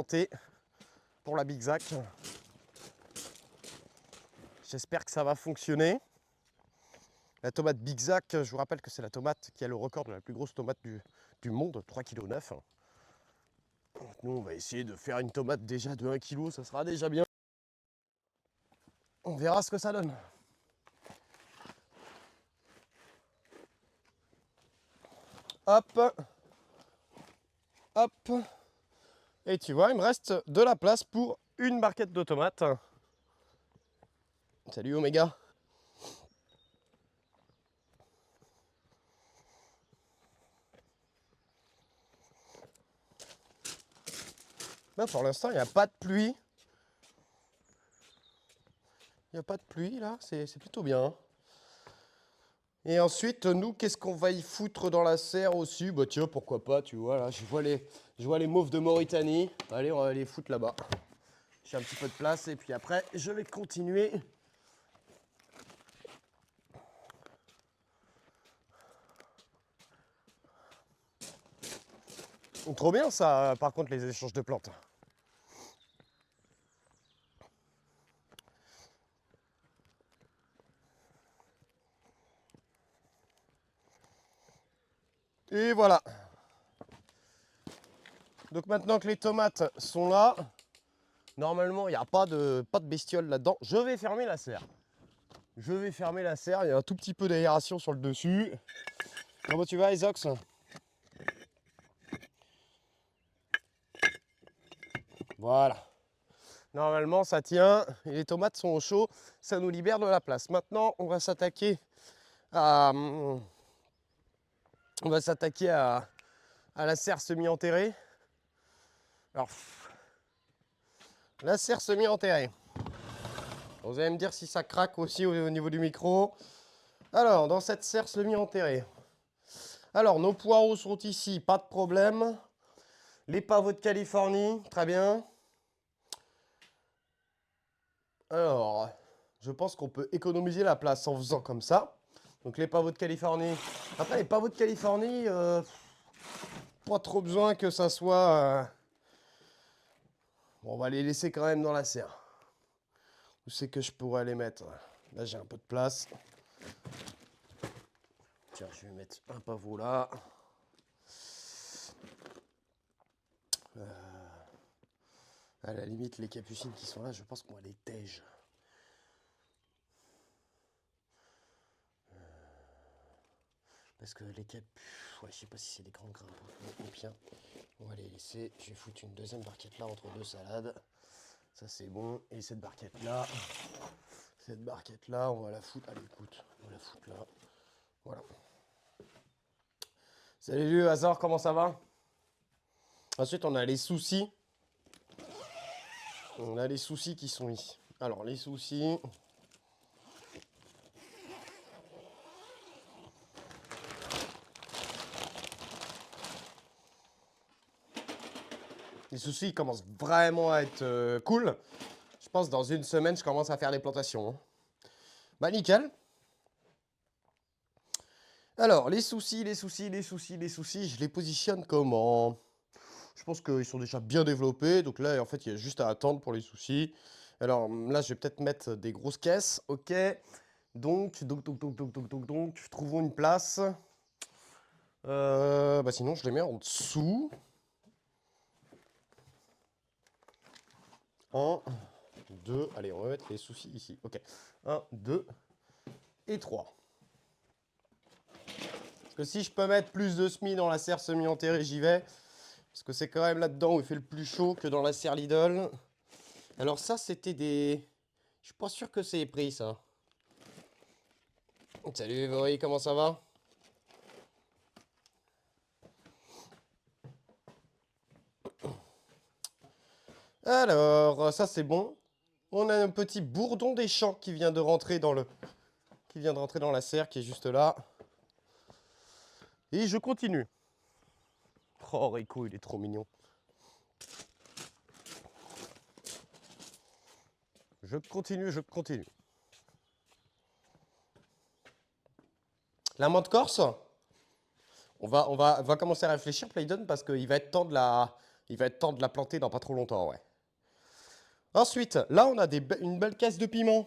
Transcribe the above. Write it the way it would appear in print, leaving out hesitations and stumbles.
planter pour la Big Zac. J'espère que ça va fonctionner. La tomate Big Zac, je vous rappelle que c'est la tomate qui a le record de la plus grosse tomate du monde, 3,9 kg. Nous, on va essayer de faire une tomate déjà de 1 kg, ça sera déjà bien. On verra ce que ça donne. Hop. Hop. Et tu vois, il me reste de la place pour une barquette de tomates. Salut Oméga. Ben, pour l'instant, il n'y a pas de pluie. Il n'y a pas de pluie là, c'est plutôt bien. Et ensuite, nous, qu'est-ce qu'on va y foutre dans la serre aussi? Bah tiens, pourquoi pas, tu vois, là, je vois les mauves de Mauritanie. Allez, on va les foutre là-bas. J'ai un petit peu de place et puis après, je vais continuer. Trop bien ça, par contre, les échanges de plantes. Et voilà. Donc maintenant que les tomates sont là, normalement, il n'y a pas de bestiole là-dedans. Je vais fermer la serre. Je vais fermer la serre. Il y a un tout petit peu d'aération sur le dessus. Comment tu vas, Isox? Voilà. Normalement, ça tient. Et les tomates sont au chaud. Ça nous libère de la place. Maintenant, on va s'attaquer à... On va s'attaquer à la serre semi-enterrée. Alors, la serre semi-enterrée. Vous allez me dire si ça craque aussi au niveau du micro. Alors, dans cette serre semi-enterrée. Alors, nos poireaux sont ici, pas de problème. Les pavots de Californie, très bien. Alors, je pense qu'on peut économiser la place en faisant comme ça. Donc les pavots de Californie. Après, les pavots de Californie, pas trop besoin que ça soit... Bon, on va les laisser quand même dans la serre. Où c'est que je pourrais les mettre? Là, j'ai un peu de place. Tiens, je vais mettre un pavot là. À la limite, les capucines qui sont là, je pense qu'on va les tège. Parce que les cap... Ouais, je sais pas si c'est des grands grains ou bien. On va les laisser. Je vais foutre une deuxième barquette là entre deux salades. Ça c'est bon. Et cette barquette là, on va la foutre. Allez, écoute, on va la foutre là. Voilà. Salut Hazard, comment ça va? Ensuite, on a les soucis. On a les soucis qui sont ici. Alors, les soucis. Les soucis commencent vraiment à être cool. Je pense que dans une semaine, je commence à faire les plantations. Hein. Bah, nickel. Alors, les soucis, je les positionne comment? Je pense qu'ils sont déjà bien développés. Donc là, en fait, il y a juste à attendre pour les soucis. Alors là, je vais peut-être mettre des grosses caisses. Ok. Donc, trouvons une place. Bah sinon, je les mets en dessous. 1, 2. Allez, on va mettre les soucis ici. Ok. 1, 2 et 3. Parce que si je peux mettre plus de semis dans la serre semi-enterrée, j'y vais. Parce que c'est quand même là-dedans où il fait le plus chaud que dans la serre Lidl. Alors ça, c'était des... Je suis pas sûr que c'est pris, ça. Salut Evori, comment ça va? Alors, ça c'est bon. On a un petit bourdon des champs qui vient de rentrer dans la serre qui est juste là. Et je continue. Oh, Rico, il est trop mignon. Je continue. La menthe corse, on va commencer à réfléchir, Playdon, parce qu'il va être temps de la Il va être temps de la planter dans pas trop longtemps, ouais. Ensuite, là, on a une belle caisse de piment.